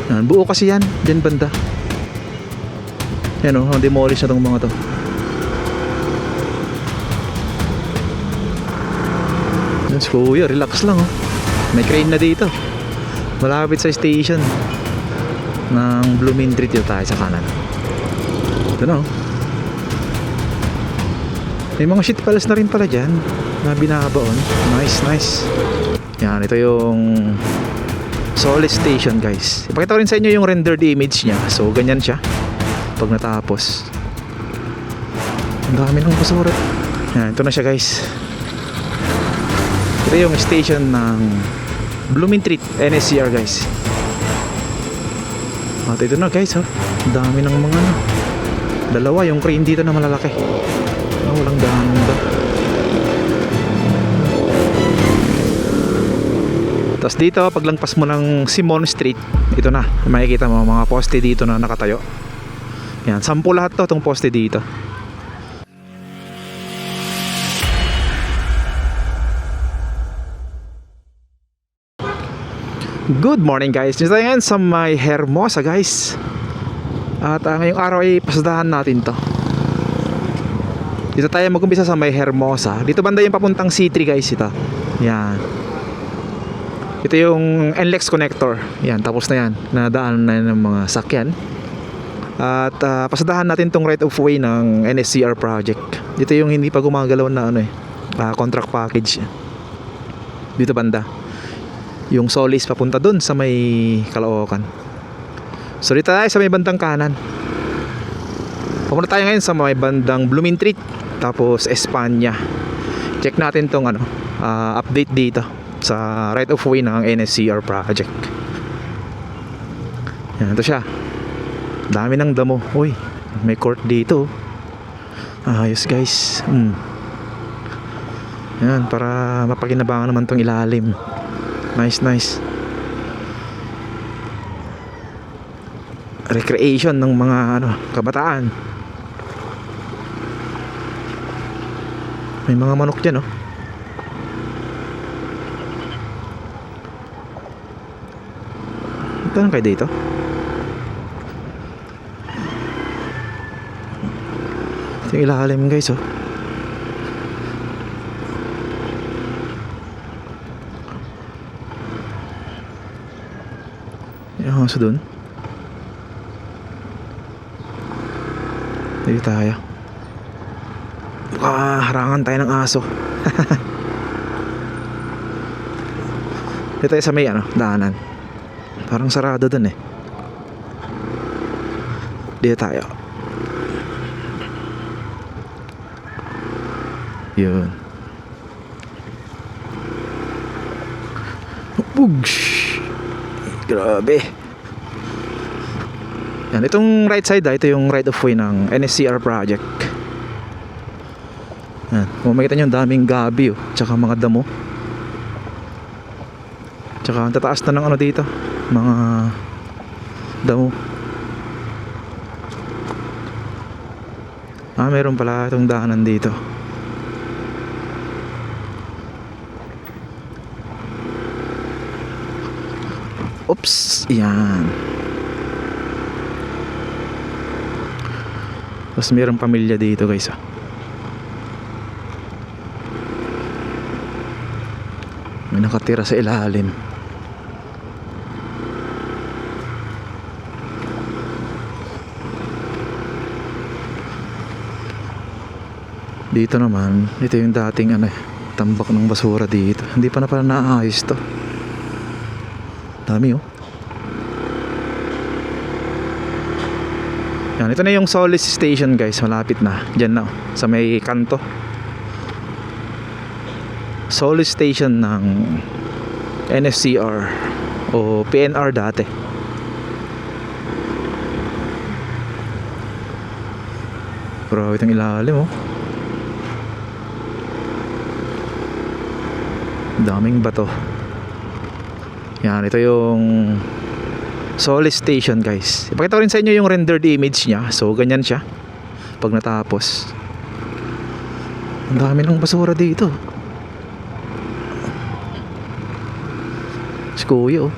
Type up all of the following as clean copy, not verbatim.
Yan, buo kasi yan, dyan banda. Yan o, demolish na tong mga to. Yan, si Kuya, relax lang oh. May crane na dito. Malapit sa station ng Blooming Street yun tayo sa kanan. Ito na oh. May mga shit palace na rin pala dyan na binabaon. Nice, nice. Yan, ito yung Solis Station guys. Ipakita ko rin sa inyo yung rendered image nya. So ganyan siya pag natapos. Ang dami ng basura. Yan, ito na siya guys. Ito yung station ng Blooming Street NSCR guys. At ito na guys oh. Ang dami ng mga dalawa yung crane dito na malalaki. Walang daan ba? Tapos dito paglangpas mo ng Simon Street, ito na, makikita mo mga poste dito na nakatayo. Yan, 10 lahat to itong poste dito. Good morning guys, dito tayo ngayon sa may Hermosa guys. At ngayong araw ay pasadahan natin to. Dito tayo mag-umpisa sa may Hermosa. Dito banda yung papuntang C3 guys ito. Yan. Ito yung NLEX connector. Yan, tapos na yan. Nadaan na ng mga sakyan. At pasadahan natin tong right of way ng NSCR project. Dito yung hindi pa gumagalaw na contract package. Dito banda. Yung Solis papunta dun sa may Caloocan. So dito tayo sa may bandang kanan. Pumunta tayo ngayon sa may bandang Blooming Street. Tapos Espanya. Check natin tong update dito sa right of way ng NSCR project. Yan, ito siya. Dami ng damo. Uy, may court dito. Ayos guys. Yan, para mapakinabangan naman tong ilalim. Nice, nice. Recreation ng mga kabataan. May mga manok dyan oh. Ito lang kayo dito. Ito yung ilalim guys oh. Yung aso dun. Dito tayo. Harangan tayo ng aso. Dito tayo sa may daanan. Parang sarado dun eh. Dito tayo. Yun. Bugsh. Grabe. Yan, itong right side ito yung right of way ng NSCR project. Yan, kung makita nyo daming gabi oh, tsaka mga damo. Tsaka ang tataas na ng dito, mga damo. Meron pala itong daanan dito. Oops, yan. Tapos mayroong pamilya dito guys ah. May nakatira sa ilalim. Dito naman, ito yung dating tambak ng basura dito. Hindi pa na pala naayos to. Dami oh. Yan, ito na yung Solis Station guys, malapit na. Diyan na sa may kanto. Solis Station ng NSCR o PNR dati. Pero itong ilalim oh. Daming bato. Yan, ito yung Solis Station guys. Ipakita ko rin sa inyo yung rendered image nya. So ganyan siya pag natapos. Ang dami ng basura dito. Si Kuya oh.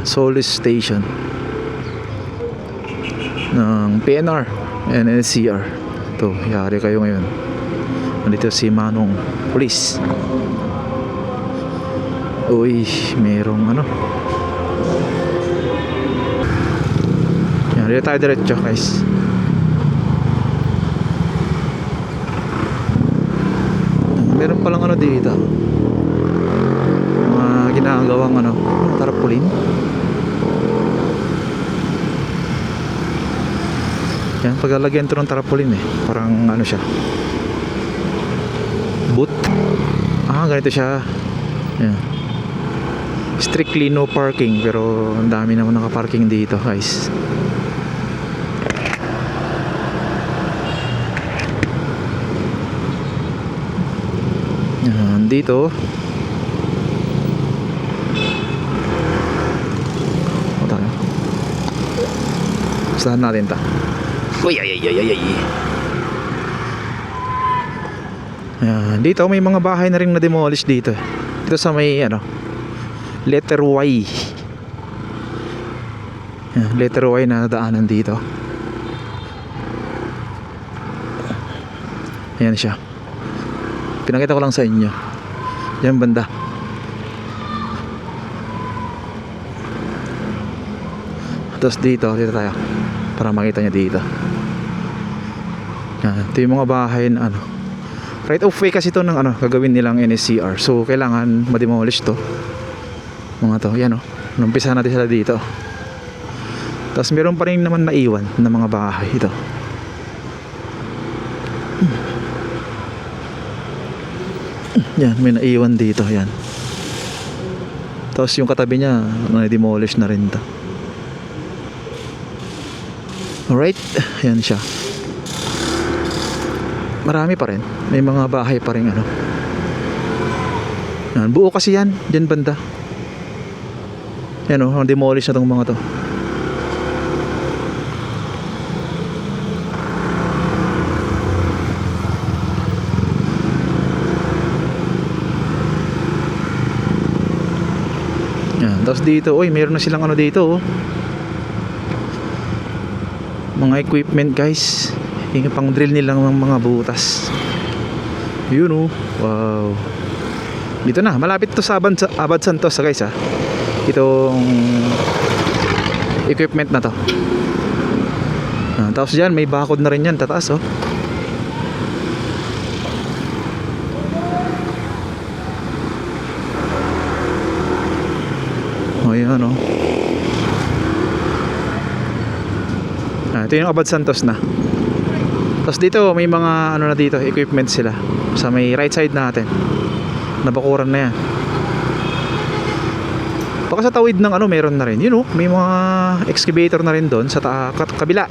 Solis Station ng PNR and NCR. Ito, yari kayo ngayon. Nandito si Manong Police. Uy, merong ano. Yan, dito tayo diretso guys. Meron palang ano dito, mga ginagawang ano, tarpaulin. Yan, paglalagyan ito ng tarpaulin eh. Parang ano siya, boot. Ganito siya. Yan. Strictly no parking, pero ang dami naman nakaparking dito guys. Yan, dito tayo. Saan natin ta? Uy, ay. Yan, dito may mga bahay na rin na demolish dito. Dito sa may ano, letter Y. Yan, letter Y na daanan dito. Ayan siya. Pinakita ko lang sa inyo. Yan banda. Tapos dito tayo para makita nyo dito. Yan, ito yung mga bahay na ano, right of way kasi ito ng ano, gagawin nilang NSCR. So kailangan ma-demolish to. Mga to, yan o. Numpisahan natin sila dito. Tapos meron pa rin naman naiwan na mga bahay ito. Yan, may naiwan dito, yan. Tapos yung katabi niya, na-demolish na rin to. Alright, yan siya. Marami pa rin. May mga bahay pa rin ano. Yan, buo kasi yan, dyan banda. Yan o, demolish na tong mga to. Yan, tapos dito, uy, meron na silang ano dito, oh. Mga equipment guys. Yung pang drill nilang mga butas. Yun, oh. Wow. Dito na, malapit to sa Abad Santos guys, ha. Itong equipment na to. Tapos dyan, may bakod na rin yan, tataas, oh. Ayan, oh. Ito yung Abad Santos na. Tapos dito may mga ano na dito, equipment sila sa may right side natin. Nabakuran na yan. Baka sa tawid ng ano meron na rin. Yun, oh, may mga excavator na rin doon sa kabila.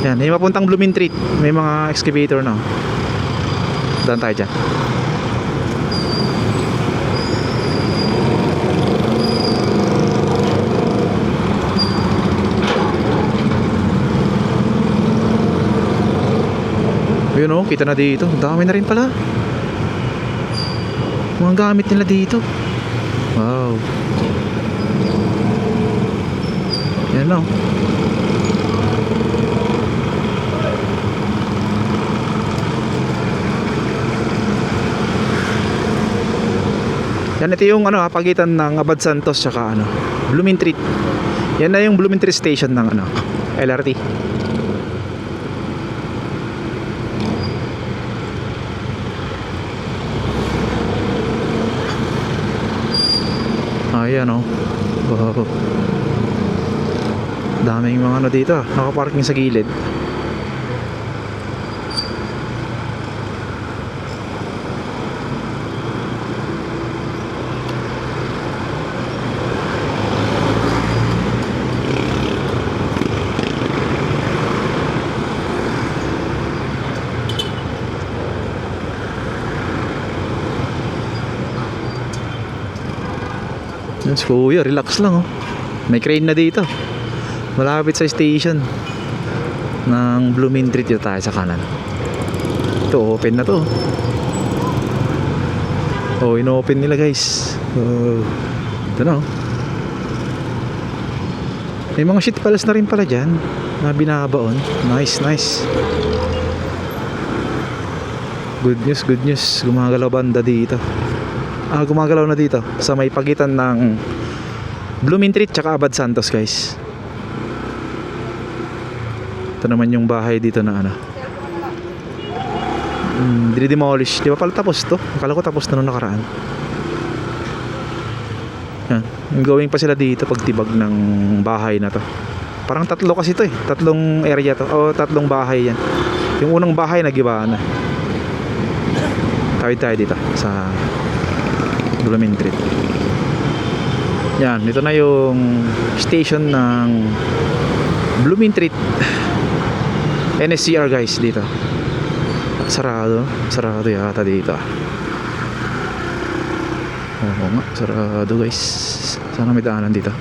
Yan, may mapuntang Blooming Treat. May mga excavator na. Daan tayo dyan. Yun, oh, kita na dito. Dami na rin pala. Mga gamit nila dito. Wow. Yan, oh. Yan, ito yung ano, pagitan ng Abad Santos tsaka ano, Blooming Treat. Yan na yung Blooming Treat station ng ano, LRT. Ayan, oh. Wow. Daming mga ano dito, nakaparking sa gilid. Yes, kuya, relax lang, oh. May crane na dito. Malapit sa station ng Blooming Treat. Dito tayo sa kanan. Ito, open na to. Oh, ino-open nila guys. Ito na, oh. May mga shit palace na rin pala dyan na binabaon. Nice, nice. Good news, good news. Gumagalaw banda dito. Gumagalaw na dito sa may pagitan ng Blooming Treat tsaka Abad Santos, guys. Ito naman yung bahay dito na ano, dinidemolish. Di ba pala tapos to? Akala ko tapos na nung nakaraan. Yan. Going pa sila dito pagtibag ng bahay na to. Parang tatlo kasi to eh. Tatlong area to. O tatlong bahay yan. Yung unang bahay nagiba na. Tawid tayo dito sa Blooming Treat. Yan. Dito na yung station ng Blooming Treat NSCR, guys, dito. Sarado. Sarado yata dito. Oo nga, sarado, guys. Sana may daanan dito.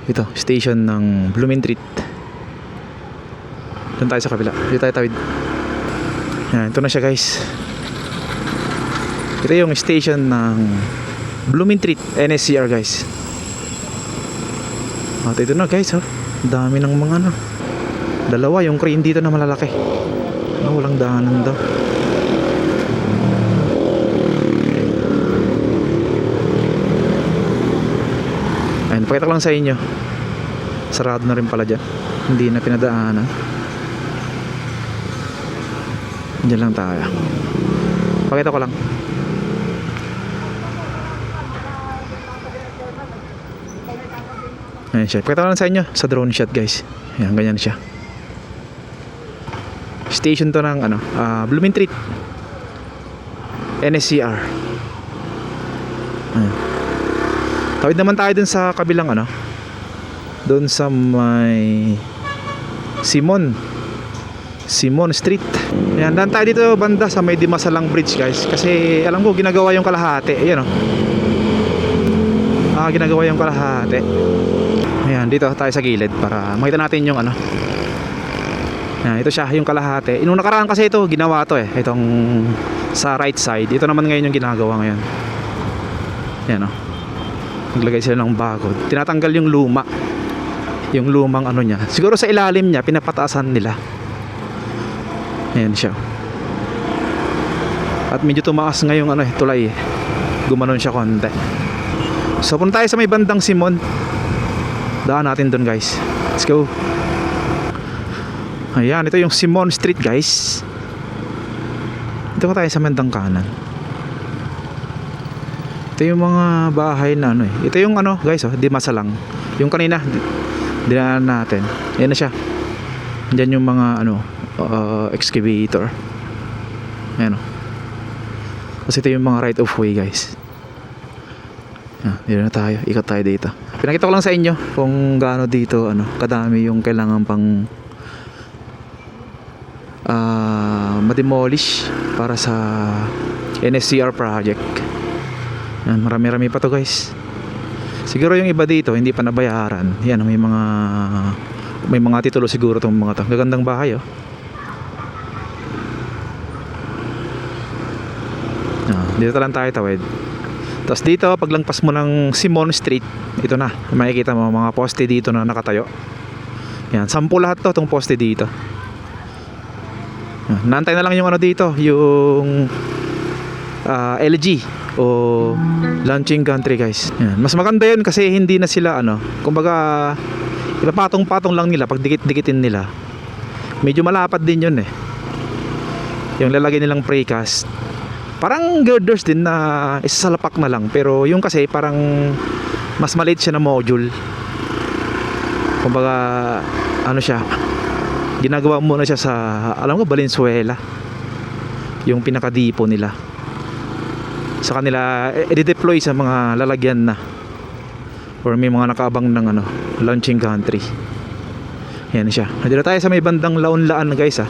Ito, station ng Blooming Treat. Doon tayo sa kabila. Dito tayo tawid. Yan, ito na siya, guys. Ito yung station ng Blooming Treat NSCR, guys. At ito na, guys, oh. Dami ng mga ano. Dalawa yung crane dito na malalaki. Walang daanan daw. Ayun, pakita ko lang sa inyo. Sarado na rin pala dyan. Hindi na pinadaanan. Diyan lang tayo. Pakita ko lang. Ayan siya. Pakita ko lang sa inyo sa drone shot, guys. Ayan, ganyan siya. Station to ng ano, Blooming Treat NSCR. Ayan. Tawid naman tayo dun sa kabilang ano, dun sa may Simon Street. Ayan, daan tayo dito banda sa may Dimasalang Bridge, guys. Kasi alam ko ginagawa yung kalahati. Ayan, oh. Ginagawa yung kalahati. Ayan, dito tayo sa gilid para makita natin yung ano. Ayan, ito siya yung kalahati. Nung nakaraan kasi ito ginawa to eh. Itong sa right side. Ito naman ngayon yung ginagawa ngayon. Ayan, oh. Naglagay sila ng bago. Tinatanggal yung luma. Yung lumang ano niya. Siguro sa ilalim niya pinapataasan nila. Ayan siya. At medyo tumaas ngayong ano eh, tulay eh. Gumanon siya konti. So punta tayo sa may bandang Simon. Daan natin doon, guys. Let's go. Ayan, ito yung Simon Street, guys. Ito tayo sa bandang kanan. Ito yung mga bahay na ano eh. Ito yung ano, guys, oh, Dimasalang. Yung kanina dinaanan natin. Ayan na siya. Diyan yung mga ano, excavator. Ayan, oh. Kasi ito yung mga right of way, guys. Dito na tayo. Ikot tayo dito. Pinakita ko lang sa inyo kung gaano dito ano, kadami yung kailangan pang ma-demolish para sa NSCR project. Yan, marami-rami pa to, guys. Siguro yung iba dito hindi pa nabayaran. Yan, may mga titulo siguro tong mga to. Gagandang bahay, oh. Dito lang tayo tawid. Tapos dito, paglangpas mo ng Simon Street, ito na, makikita mo mga poste dito na nakatayo. Yan, 10 lahat to, itong poste dito. Yan, naantay na lang yung ano dito, yung LG o launching country, guys. Yan, mas maganda yun kasi hindi na sila ano, kumbaga ipapatong-patong lang nila, pag dikit-dikitin nila. Medyo malapad din yun eh. Yung lalagay nilang precast. Parang girders din na isasalapak na lang. Pero yung kasi parang mas maliit siya na module. Kumbaga ano siya, ginagawa muna siya sa, alam ko, Valenzuela. Yung pinakadipo nila. Sa kanila i-deploy sa mga lalagyan na, or may mga nakaabang ng ano, launching country. Yan siya. Dito tayo sa may bandang Laon-Laan, guys, ah.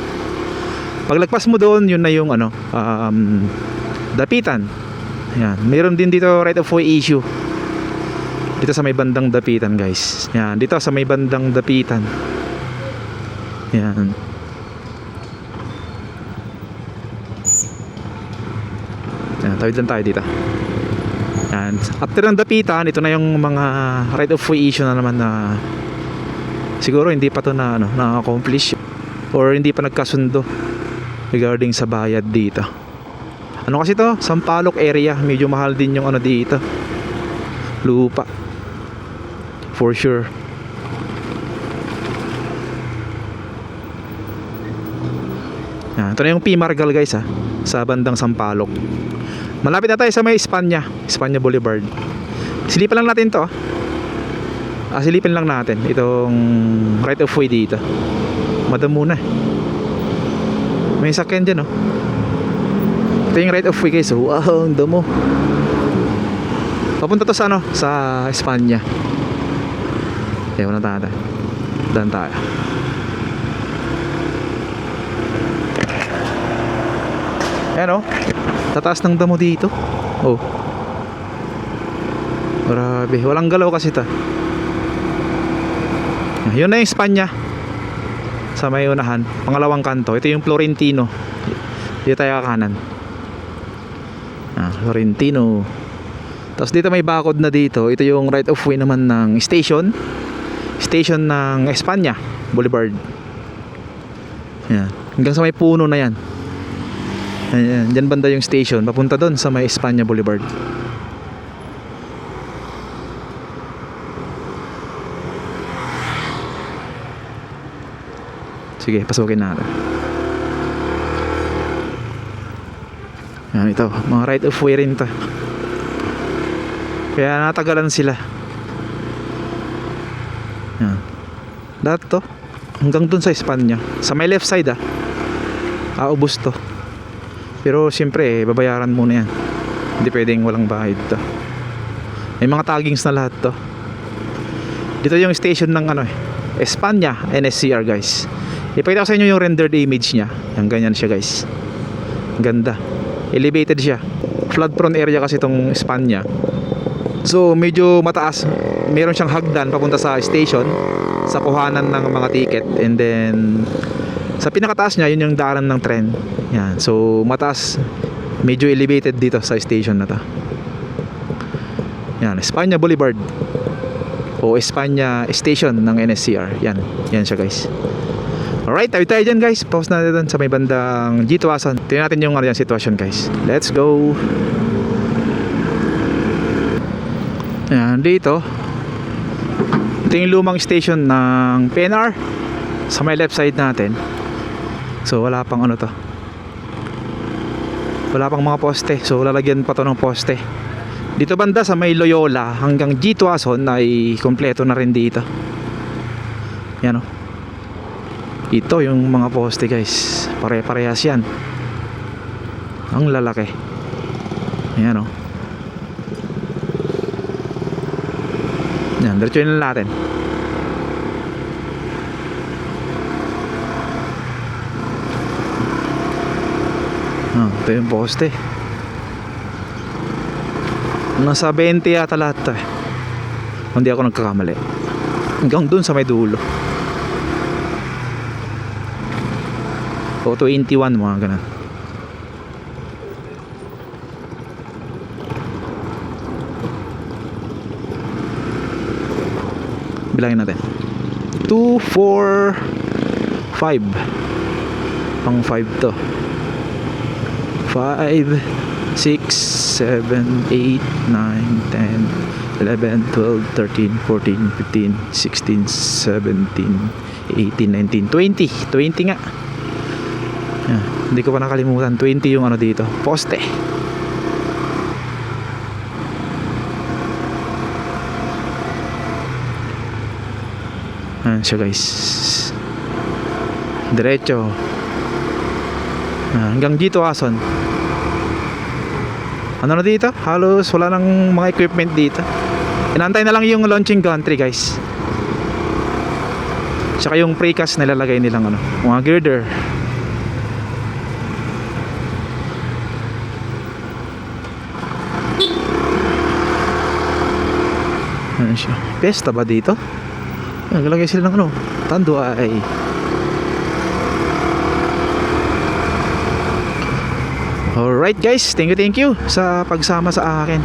Paglagpas mo doon, yun na yung ano, Dapitan. Yan, mayroon din dito right of way issue. Dito sa may bandang Dapitan, guys. Yan, dito sa may bandang Dapitan. Yan. Yan, tawid lang tayo dito. Yan. After ng dapitan, ito na yung mga right of way issue na naman na siguro hindi pa to na na-accomplish or hindi pa nagkasundo regarding sa bayad dito. Ano kasi to? Sampaloc area, medyo mahal din yung ano dito. Lupa. For sure. Yan, ito na yung P. Margal guys ha, sa bandang Sampaloc. Malapit na tayo sa may Espanya Boulevard. Silipan lang natin to. Silipin lang natin itong right of way dito. Madamo na. May sakyan dyan oh. Ito yung right of way guys. Wow, ang damo. Papunta to sa ano? Sa Espanya. Ewan na tayo. Dan tayo. Ayan oh. Tataas ng damo dito. Oh. Grabe. Walang galaw kasi ito. Yun na yung Espanya. Sa may unahan. Pangalawang kanto. Ito yung Florentino. Dito tayo kanan. Florentino. Tapos dito may bakod na dito. Ito yung right of way naman ng station. Station ng Espanya Boulevard. Yan. Hanggang sa may puno na yan. Ayan, dyan banda yung station. Papunta doon sa may Espanya Boulevard. Sige, pasukin natin. Yan, ito. Mga right of way rin to. Kaya natagalan sila. Yan. Lahat to. Hanggang dun sa Espanya. Sa may left side ubos to. Pero siyempre babayaran muna yan. Hindi pwedeng walang bayad to. May mga taggings na lahat to. Dito yung station ng Espanya NSCR guys. Ipakita ko sa inyo yung rendered image nya. Yan, ganyan siya guys. Ganda. Elevated siya. Flood prone area kasi itong Espanya. So medyo mataas. Meron siyang hagdan papunta sa station, sa kuhanan ng mga ticket. And then sa pinakataas niya, yun yung daanan ng tren. Yan. So mataas. Medyo elevated dito sa station na to. Yan, Espanya Boulevard o Espanya Station ng NSCR. Yan. Yan siya guys. Alright, tayo dyan guys. Pause natin dun sa may bandang G2asan. Tingnan natin yung sitwasyon guys. Let's go. Yan, dito. Ito yung lumang station ng PNR. Sa may left side natin. So wala pang to. Wala pang mga poste. So lalagyan pa to ng poste. Dito banda sa may Loyola hanggang G2asan ay kompleto na rin dito. Yan o. Ito yung mga poste guys. Pare-parehas yan. Ang lalaki. Ayan o. Yan, diretsuhin na natin. Ito yung poste. Nasa 20 yata lahat to Hindi ako nagkakamali. Hanggang dun sa may dulo. O 21 mga ganun. Bilangin natin. 2, 4, 5. Pang 5 to. 5, 6, 7, 8, 9, 10, 11, 12, 13, 14, 15, 16, 17, 18, 19, 20. 20 nga. Yan. Hindi ko pa nakalimutan. 20 yung dito. Poste. Ayan siya guys. Diretso. Hanggang G2asan. Ano na dito? Halos wala nang mga equipment dito. Inantay na lang yung launching gantry guys. Tsaka yung precast na lalagay nilang mga girder. Ano siya? Pesta ba dito? Naglagay sila ng tando ay. Alright guys, thank you sa pagsama sa akin.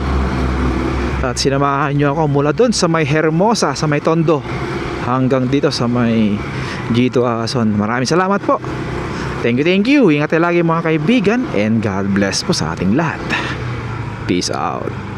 At sinamahan nyo ako mula dun sa may Hermosa, sa may Tondo, hanggang dito sa may G2 Quezon. Maraming salamat po. Thank you. Ingat tayo lagi mga kaibigan, and God bless po sa ating lahat. Peace out.